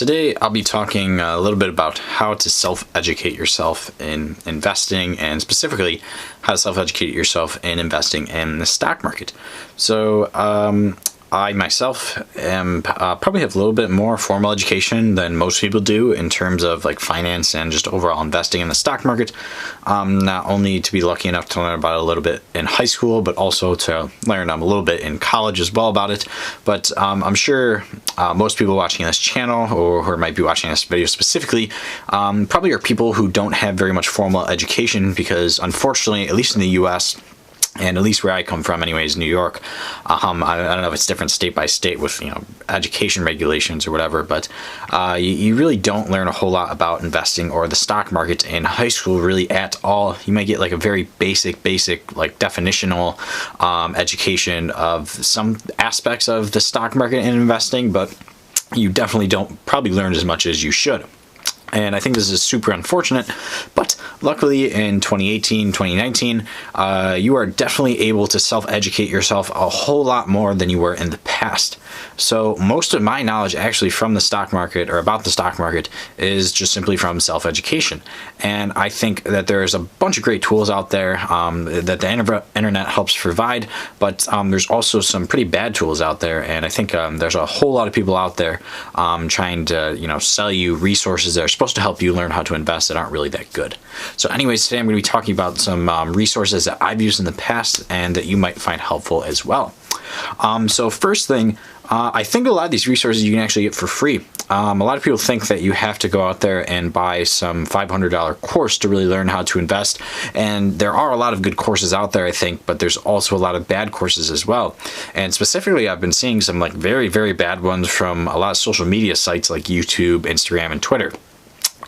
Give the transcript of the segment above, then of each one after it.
Today I'll be talking a little bit about how to self-educate yourself in investing, and specifically how to self-educate yourself in investing in the stock market. So I myself am probably have a little bit more formal education than most people do in terms of like finance and just overall investing in the stock market. Not only to be lucky enough to learn about it a little bit in high school, but also to learn a little bit in college as well about it. But I'm sure most people watching this channel, or who might be watching this video specifically, probably are people who don't have very much formal education, because unfortunately, at least in the US, and at least where I come from anyways, New York, I don't know if it's different state by state with, education regulations or whatever, but you really don't learn a whole lot about investing or the stock market in high school really at all. You might get like a very basic like definitional education of some aspects of the stock market and investing, but you definitely don't probably learn as much as you should. And I think this is super unfortunate, but luckily in 2018, 2019, you are definitely able to self-educate yourself a whole lot more than you were in the past. So most of my knowledge actually from the stock market, or about the stock market, is just simply from self-education. And I think that there's a bunch of great tools out there that the internet helps provide, but there's also some pretty bad tools out there. And I think there's a whole lot of people out there trying to, sell you resources that are supposed to help you learn how to invest that aren't really that good. So anyways, today I'm going to be talking about some resources that I've used in the past and that you might find helpful as well. So first thing, I think a lot of these resources you can actually get for free. A lot of people think that you have to go out there and buy some $500 course to really learn how to invest. And there are a lot of good courses out there, I think, but there's also a lot of bad courses as well. And specifically, I've been seeing some like very, very bad ones from a lot of social media sites like YouTube, Instagram, and Twitter.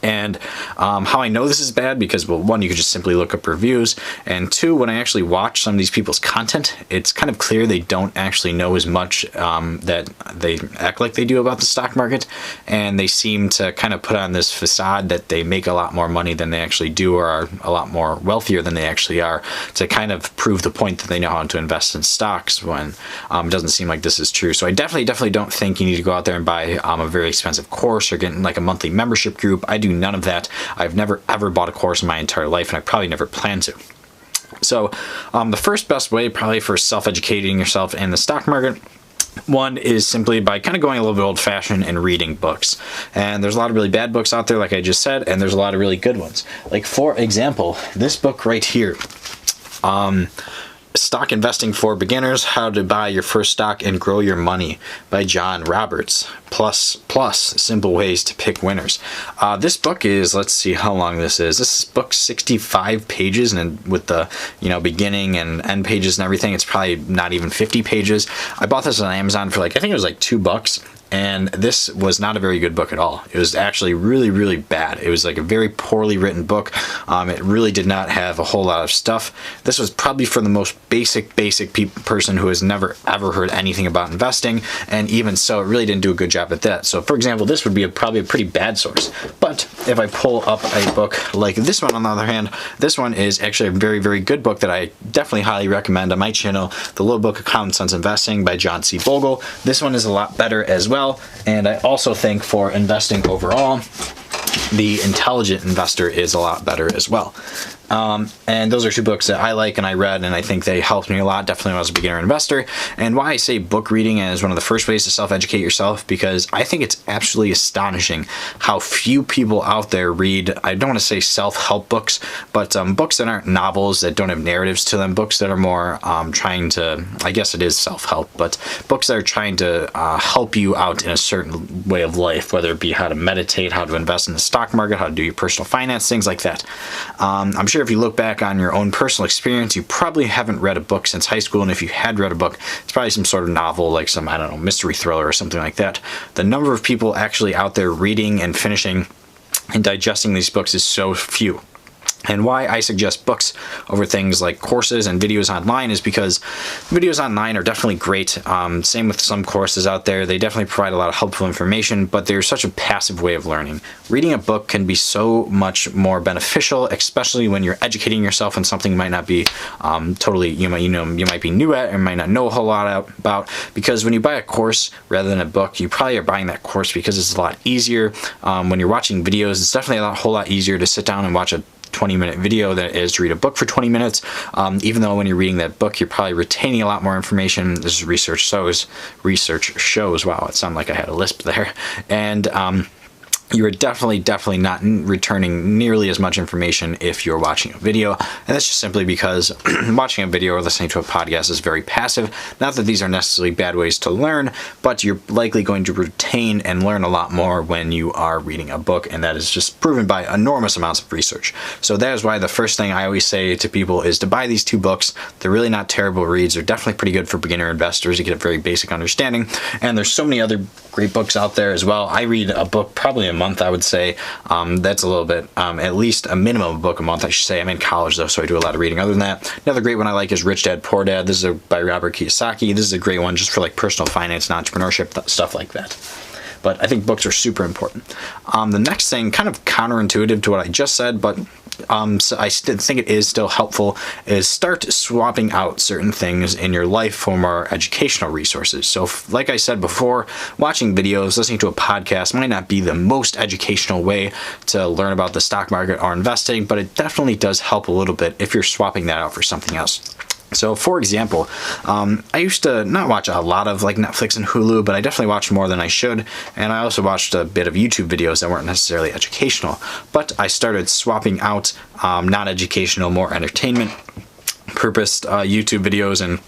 And how I know this is bad, because, well, one, you could just simply look up reviews, and two, when I actually watch some of these people's content, it's kind of clear they don't actually know as much that they act like they do about the stock market, and they seem to kind of put on this facade that they make a lot more money than they actually do, or are a lot more wealthier than they actually are, to kind of prove the point that they know how to invest in stocks, when it doesn't seem like this is true. So I definitely don't think you need to go out there and buy a very expensive course or get like a monthly membership group. I do none of that. I've never ever bought a course in my entire life, and I probably never plan to. So the first best way probably for self-educating yourself in the stock market, one, is simply by kind of going a little bit old-fashioned and reading books. And there's a lot of really bad books out there, like I just said, and there's a lot of really good ones. Like, for example, this book right here, Stock Investing for Beginners, How to Buy Your First Stock and Grow Your Money by John Roberts, plus Simple Ways to Pick Winners. This book is, let's see how long this is. This is book 65 pages, and with the, beginning and end pages and everything, it's probably not even 50 pages. I bought this on Amazon for I think it was like $2. And this was not a very good book at all. It was actually really, really bad. It was like a very poorly written book. It really did not have a whole lot of stuff. This was probably for the most basic person who has never ever heard anything about investing, and even so, it really didn't do a good job at that. So, for example, this would be probably a pretty bad source. But if I pull up a book like this one, on the other hand, this one is actually a very, very good book that I definitely highly recommend on my channel, The Little Book of Common Sense Investing by John C. Bogle. This one is a lot better as well. And I also think for investing overall, The Intelligent Investor is a lot better as well. And those are two books that I like and I read, and I think they helped me a lot, definitely when I was a beginner investor. And why I say book reading is one of the first ways to self-educate yourself, because I think it's absolutely astonishing how few people out there read, I don't want to say self-help books, but books that aren't novels, that don't have narratives to them, books that are more trying to, I guess it is self-help, but books that are trying to help you out in a certain way of life, whether it be how to meditate, how to invest in the stock market, how to do your personal finance, things like that. I'm sure if you look back on your own personal experience, you probably haven't read a book since high school, and if you had read a book, it's probably some sort of novel, like some, I don't know, mystery thriller or something like that. The number of people actually out there reading and finishing and digesting these books is so few. And why I suggest books over things like courses and videos online is because videos online are definitely great. Same with some courses out there. They definitely provide a lot of helpful information, but they're such a passive way of learning. Reading a book can be so much more beneficial, especially when you're educating yourself on something you might not be totally, you might be new at or might not know a whole lot about. Because when you buy a course rather than a book, you probably are buying that course because it's a lot easier. When you're watching videos, it's definitely a whole lot easier to sit down and watch a 20-minute video than it is to read a book for 20 minutes. Even though when you're reading that book, you're probably retaining a lot more information. This is research shows. Wow, it sounded like I had a lisp there. And you are definitely not returning nearly as much information if you're watching a video. And that's just simply because watching a video or listening to a podcast is very passive. Not that these are necessarily bad ways to learn, but you're likely going to retain and learn a lot more when you are reading a book, and that is just proven by enormous amounts of research. So that is why the first thing I always say to people is to buy these two books. They're really not terrible reads. They're definitely pretty good for beginner investors. You get a very basic understanding, and there's so many other great books out there as well. I read a book probably a month, I would say. That's a little bit, at least a minimum of a book a month, I should say. I'm in college though, so I do a lot of reading. Other than that, another great one I like is Rich Dad Poor Dad. This is by Robert Kiyosaki. This is a great one just for like personal finance and entrepreneurship, stuff like that. But I think books are super important. The next thing, kind of counterintuitive to what I just said, but so I think it is still helpful, is start swapping out certain things in your life for more educational resources. So like I said before, watching videos, listening to a podcast might not be the most educational way to learn about the stock market or investing, but it definitely does help a little bit if you're swapping that out for something else. So, for example, I used to not watch a lot of like Netflix and Hulu, but I definitely watched more than I should. And I also watched a bit of YouTube videos that weren't necessarily educational. But I started swapping out non-educational, more entertainment-purposed YouTube videos and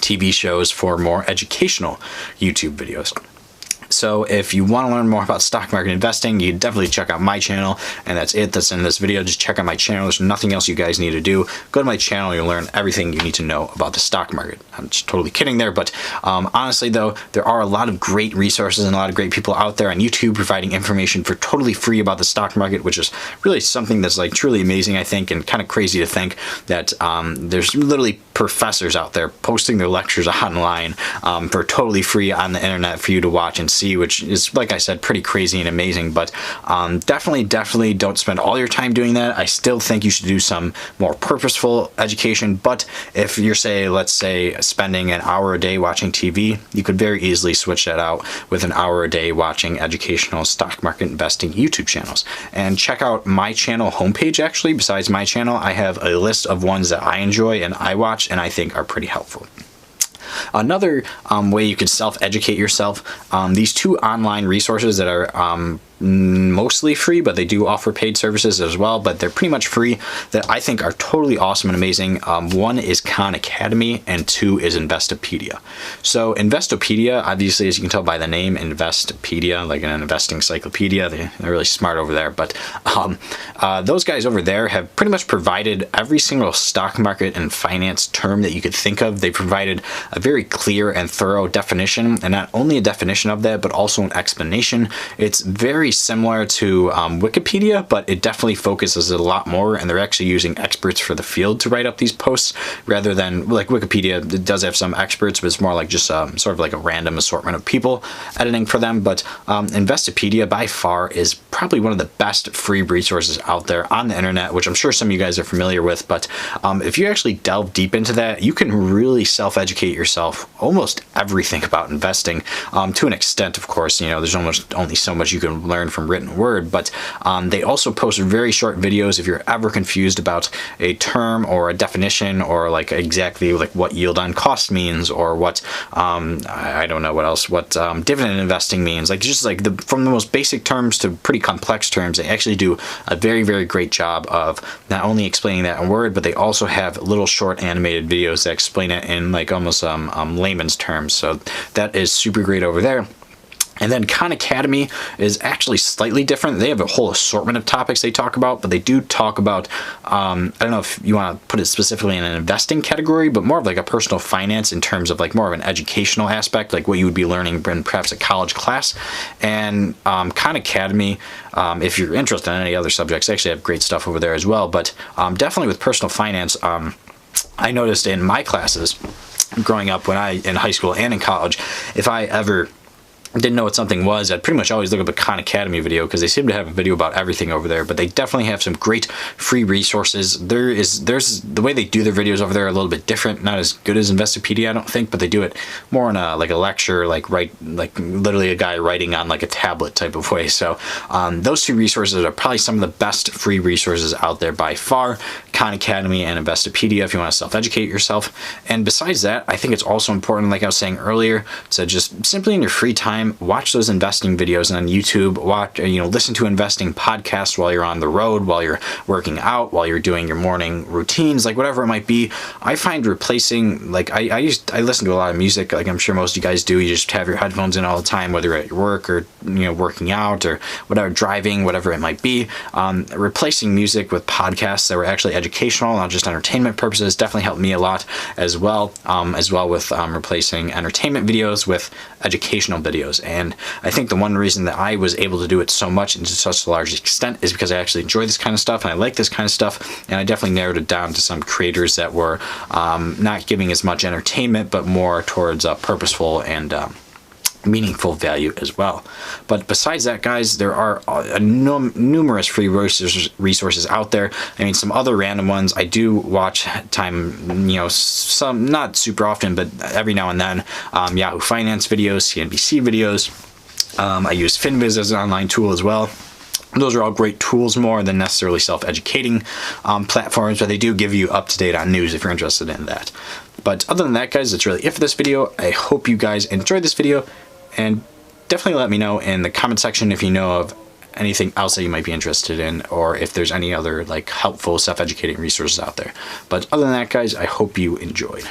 TV shows for more educational YouTube videos. So if you want to learn more about stock market investing, you can definitely check out my channel, and that's it. That's in this video. Just check out my channel. There's nothing else you guys need to do. Go to my channel. You'll learn everything you need to know about the stock market. I'm just totally kidding there, but honestly though, there are a lot of great resources and a lot of great people out there on YouTube providing information for totally free about the stock market, which is really something that's like truly amazing, I think, and kind of crazy to think that there's literally professors out there posting their lectures online for totally free on the internet for you to watch and see, which is, like I said, pretty crazy and amazing. But definitely don't spend all your time doing that. I still think you should do some more purposeful education. But if you're, let's say, spending an hour a day watching TV, you could very easily switch that out with an hour a day watching educational stock market investing YouTube channels. And check out my channel homepage. Actually, besides my channel, I have a list of ones that I enjoy and I watch and I think are pretty helpful. Another way you can self-educate yourself, these two online resources that are mostly free, but they do offer paid services as well, but they're pretty much free, that I think are totally awesome and amazing. One is Khan Academy and two is Investopedia. So Investopedia, obviously, as you can tell by the name, Investopedia, like an investing encyclopedia, they're really smart over there, but those guys over there have pretty much provided every single stock market and finance term that you could think of. They provided a very clear and thorough definition, and not only a definition of that, but also an explanation. It's very similar to Wikipedia, but it definitely focuses a lot more, and they're actually using experts for the field to write up these posts rather than like Wikipedia. It does have some experts, but it's more like just sort of like a random assortment of people editing for them. But Investopedia by far is probably one of the best free resources out there on the internet, which I'm sure some of you guys are familiar with. But if you actually delve deep into that, you can really self-educate yourself almost everything about investing to an extent. Of course, there's almost only so much you can learn from written word, but they also post very short videos if you're ever confused about a term or a definition, or like exactly like what yield on cost means, or what I don't know what else, what dividend investing means. Like just like from the most basic terms to pretty complex terms, they actually do a very great job of not only explaining that in word, but they also have little short animated videos that explain it in like almost layman's terms. So that is super great over there. And then Khan Academy is actually slightly different. They have a whole assortment of topics they talk about, but they do talk about, I don't know if you want to put it specifically in an investing category, but more of like a personal finance in terms of like more of an educational aspect, like what you would be learning in perhaps a college class. And Khan Academy, if you're interested in any other subjects, they actually have great stuff over there as well. But definitely with personal finance, I noticed in my classes growing up in high school and in college, if I ever didn't know what something was, I'd pretty much always look up a Khan Academy video because they seem to have a video about everything over there. But they definitely have some great free resources. There's the way they do their videos over there are a little bit different, not as good as Investopedia, I don't think, but they do it more in like a lecture, like literally a guy writing on like a tablet type of way. So those two resources are probably some of the best free resources out there by far, Khan Academy and Investopedia, if you want to self-educate yourself. And besides that, I think it's also important, like I was saying earlier, to just simply in your free time, watch those investing videos on YouTube, listen to investing podcasts while you're on the road, while you're working out, while you're doing your morning routines, like whatever it might be. I find replacing, like I listen to a lot of music, like I'm sure most of you guys do. You just have your headphones in all the time, whether you're at your work or working out or whatever, driving, whatever it might be. Replacing music with podcasts that were actually educational, not just entertainment purposes, definitely helped me a lot as well with replacing entertainment videos with educational videos. And I think the one reason that I was able to do it so much and to such a large extent is because I actually enjoy this kind of stuff and I like this kind of stuff. And I definitely narrowed it down to some creators that were not giving as much entertainment, but more towards purposeful and meaningful value as well. But besides that, guys, there are numerous free resources out there. I mean, some other random ones I do watch some not super often, but every now and then. Yahoo Finance videos, CNBC videos. I use Finviz as an online tool as well. Those are all great tools, more than necessarily self-educating platforms, but they do give you up-to-date on news if you're interested in that. But other than that, guys, that's really it for this video. I hope you guys enjoyed this video, and definitely let me know in the comment section if you know of anything else that you might be interested in, or if there's any other like helpful self-educating resources out there. But other than that, guys, I hope you enjoyed.